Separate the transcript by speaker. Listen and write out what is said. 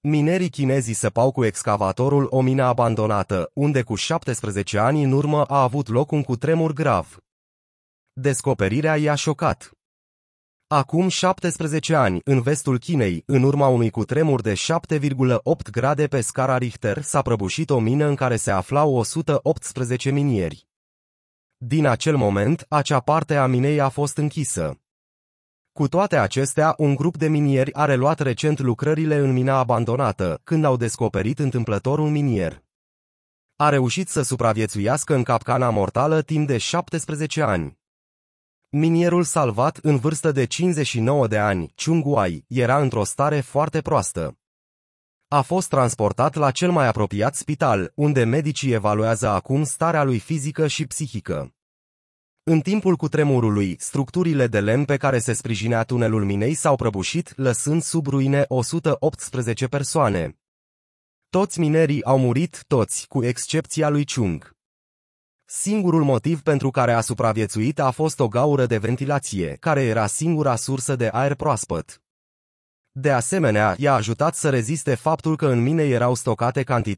Speaker 1: Minerii chinezi săpau cu excavatorul o mină abandonată, unde cu 17 ani în urmă a avut loc un cutremur grav. Descoperirea i-a șocat. Acum 17 ani, în vestul Chinei, în urma unui cutremur de 7,8 grade pe scara Richter, s-a prăbușit o mină în care se aflau 118 minieri. Din acel moment, acea parte a minei a fost închisă. Cu toate acestea, un grup de minieri a reluat recent lucrările în mina abandonată, când au descoperit întâmplător un minier. A reușit să supraviețuiască în capcana mortală timp de 17 ani. Minierul salvat, în vârstă de 59 de ani, Chung Wai, era într-o stare foarte proastă. A fost transportat la cel mai apropiat spital, unde medicii evaluează acum starea lui fizică și psihică. În timpul cutremurului, structurile de lemn pe care se sprijinea tunelul minei s-au prăbușit, lăsând sub ruine 118 persoane. Toți minerii au murit, toți, cu excepția lui Chung. Singurul motiv pentru care a supraviețuit a fost o gaură de ventilație, care era singura sursă de aer proaspăt. De asemenea, i-a ajutat să reziste faptul că în mine erau stocate cantități